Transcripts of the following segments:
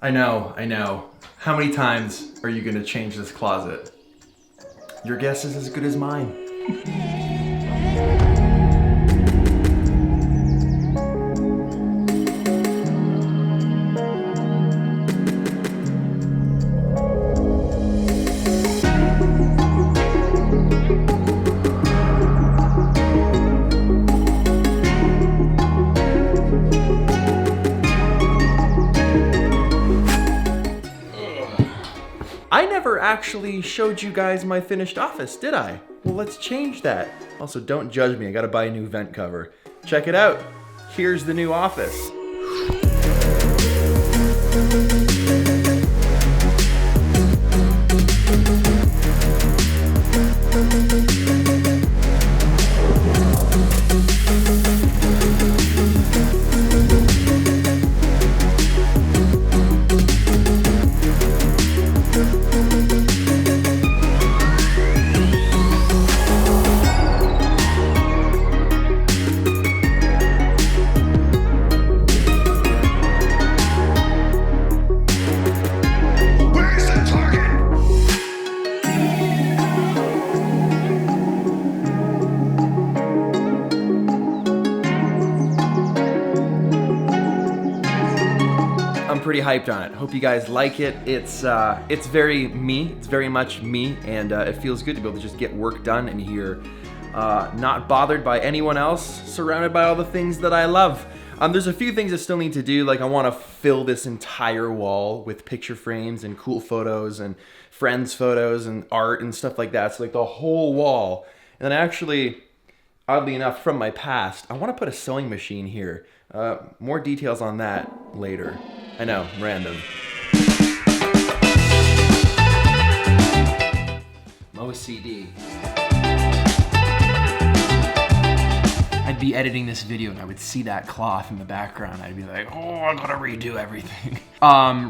I know, I know. How many times are you gonna change this closet? Your guess is as good as mine. I never actually showed you guys my finished office, did I? Well, let's change that. Also, don't judge me, I gotta buy a new vent cover. Check it out. Here's the new office. I'm pretty hyped on it. Hope you guys like it. It's very me. It's very much me, and it feels good to be able to just get work done in here, not bothered by anyone else, surrounded by all the things that I love. There's a few things I still need to do, like I want to fill this entire wall with picture frames and cool photos and friends' photos and art and stuff like that. So like the whole wall. And then actually, oddly enough, from my past, I want to put a sewing machine here. More details on that later. I know, random. OCD. I'd be editing this video and I would see that cloth in the background. I'd be like, oh, I gotta redo everything.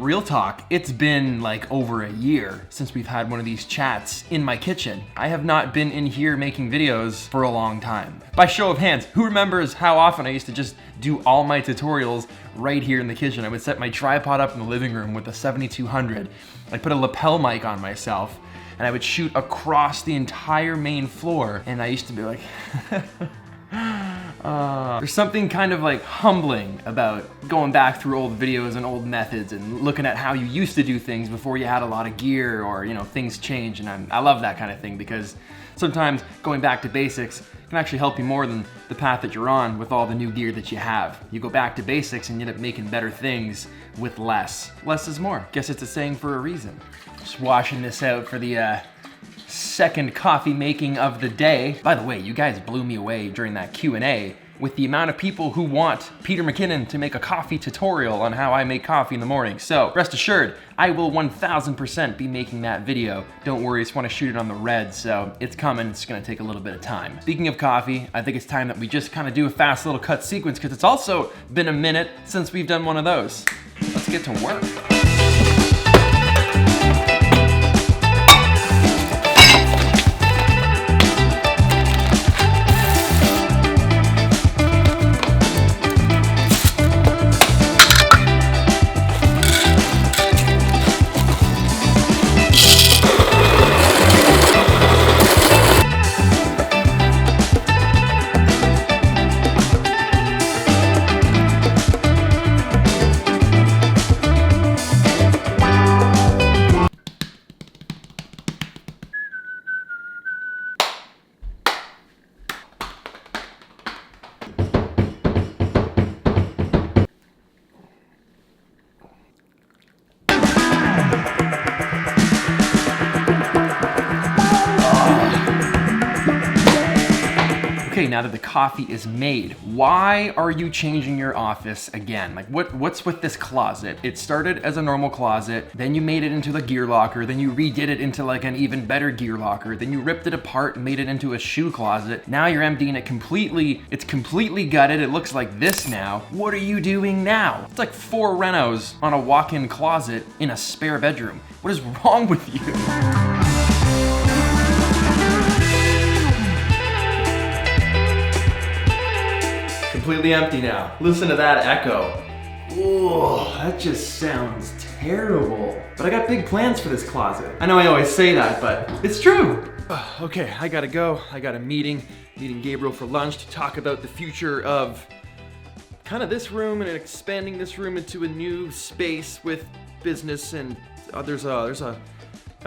Real talk, it's been like over a year since we've had one of these chats in my kitchen. I have not been in here making videos for a long time. By show of hands, who remembers how often I used to just do all my tutorials right here in the kitchen? I would set my tripod up in the living room with a 7200. I'd put a lapel mic on myself and I would shoot across the entire main floor. And I used to be like, there's something kind of like humbling about going back through old videos and old methods and looking at how you used to do things before you had a lot of gear, or things change. And I love that kind of thing, because sometimes going back to basics can actually help you more than the path that you're on with all the new gear that you have. You go back to basics and you end up making better things with less. Less is more. Guess it's a saying for a reason. Just washing this out for the second coffee making of the day. By the way, you guys blew me away during that Q&A with the amount of people who want Peter McKinnon to make a coffee tutorial on how I make coffee in the morning. So rest assured, I will 1000% be making that video. Don't worry, I just want to shoot it on the red, so it's coming. It's gonna take a little bit of time. Speaking of coffee, I think it's time that we just kind of do a fast little cut sequence, because it's also been a minute since we've done one of those. Let's get to work. Okay, now that the coffee is made, why are you changing your office again? Like what's with this closet? It started as a normal closet, then you made it into the gear locker, then you redid it into like an even better gear locker, then you ripped it apart and made it into a shoe closet. Now you're emptying it completely. It's completely gutted. It looks like this now. What are you doing now? It's like 4 renos on a walk-in closet in a spare bedroom. What is wrong with you? Completely empty now. Listen to that echo. Oh, that just sounds terrible. But I got big plans for this closet. I know I always say that, but it's true. Okay, I gotta go. I got a meeting Gabriel for lunch to talk about the future of kind of this room and expanding this room into a new space with business, and I'm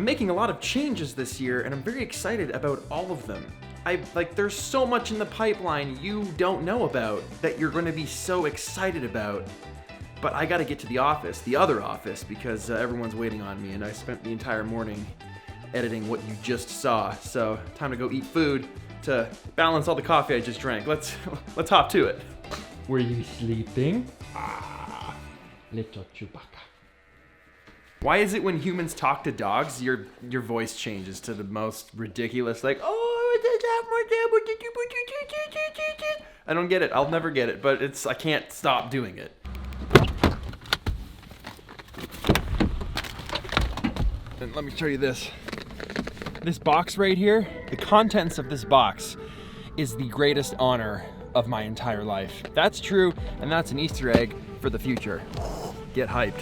making a lot of changes this year, and I'm very excited about all of them. There's so much in the pipeline you don't know about that you're gonna be so excited about. But I gotta get to the office, the other office, because everyone's waiting on me, and I spent the entire morning editing what you just saw. So time to go eat food to balance all the coffee I just drank. Let's hop to it. Were you sleeping? Ah, little Chewbacca. Why is it when humans talk to dogs, your voice changes to the most ridiculous, like, oh, I don't get it. I'll never get it, but I can't stop doing it. And let me show you this. This box right here, the contents of this box is the greatest honor of my entire life. That's true, and that's an Easter egg for the future. Get hyped.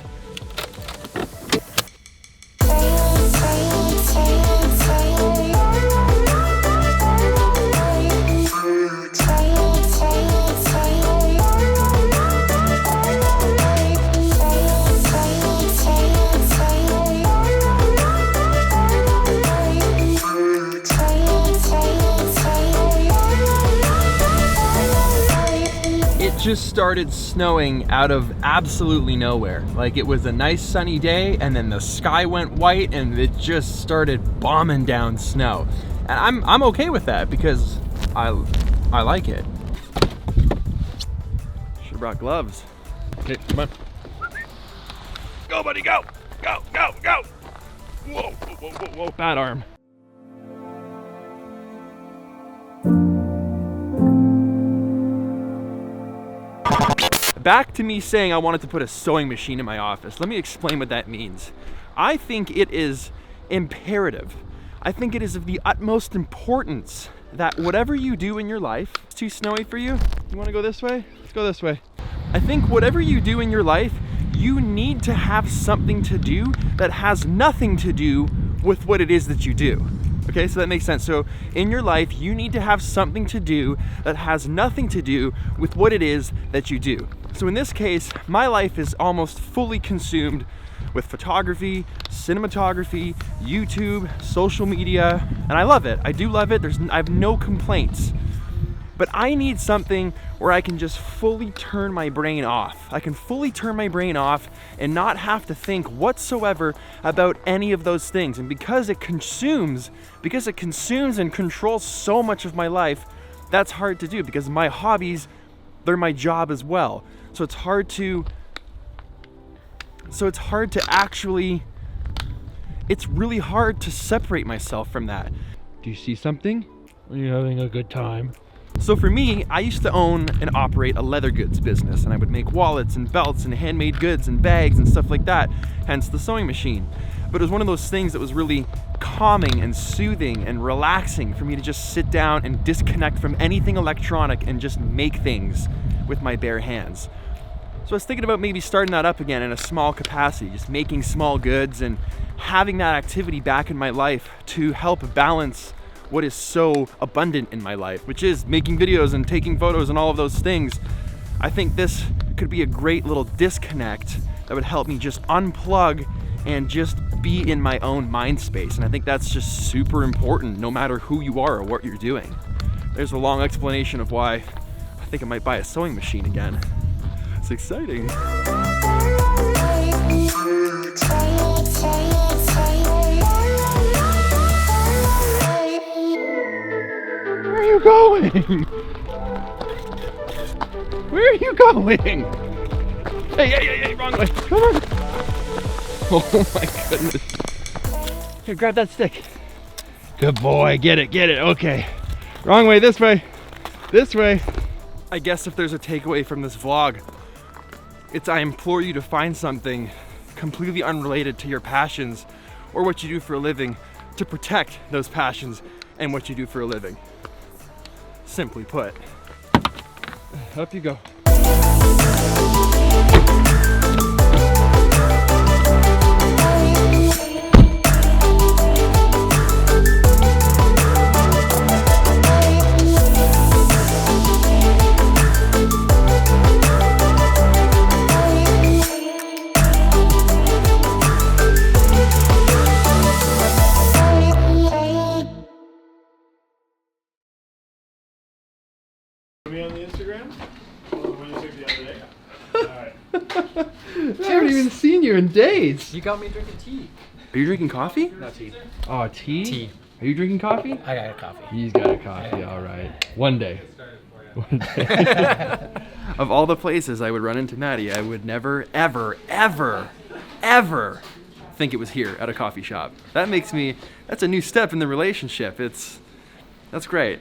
Just started snowing out of absolutely nowhere. Like, it was a nice sunny day, and then the sky went white, and it just started bombing down snow. And I'm okay with that because I like it. Should've brought gloves. Okay, come on. Go, buddy, go! Go, go, go! Whoa, whoa, whoa, whoa, whoa. Bad arm. Back to me saying I wanted to put a sewing machine in my office. Let me explain what that means. I think it is imperative. I think it is of the utmost importance that whatever you do in your life, it's too snowy for you? You wanna go this way? Let's go this way. I think whatever you do in your life, you need to have something to do that has nothing to do with what it is that you do. Okay, so that makes sense. So in your life, you need to have something to do that has nothing to do with what it is that you do. So in this case, my life is almost fully consumed with photography, cinematography, YouTube, social media, and I love it. I do love it. I have no complaints. But I need something where I can just fully turn my brain off. I can fully turn my brain off and not have to think whatsoever about any of those things. And because it consumes and controls so much of my life, that's hard to do because my hobbies, they're my job as well. So it's hard to it's really hard to separate myself from that. Do you see something? Are you having a good time? So for me, I used to own and operate a leather goods business, and I would make wallets and belts and handmade goods and bags and stuff like that, hence the sewing machine. But it was one of those things that was really calming and soothing and relaxing for me to just sit down and disconnect from anything electronic and just make things with my bare hands. So I was thinking about maybe starting that up again in a small capacity, just making small goods and having that activity back in my life to help balance what is so abundant in my life, which is making videos and taking photos and all of those things. I think this could be a great little disconnect that would help me just unplug and just be in my own mind space. And I think that's just super important no matter who you are or what you're doing. There's a long explanation of why I think I might buy a sewing machine again. It's exciting. Where are you going? Where are you going? Hey, wrong way. Come on. Oh my goodness. Here, grab that stick. Good boy, get it, okay. Wrong way, this way. This way. I guess if there's a takeaway from this vlog, it's I implore you to find something completely unrelated to your passions or what you do for a living to protect those passions and what you do for a living. Simply put. Up you go. I haven't even seen you in days. You got me drinking tea. Are you drinking coffee? No tea. Oh, tea? Tea. Are you drinking coffee? I got a coffee. He's got a coffee, all right. One day. One day. Of all the places I would run into Maddie, I would never, ever, ever, ever think it was here at a coffee shop. That's a new step in the relationship. That's great.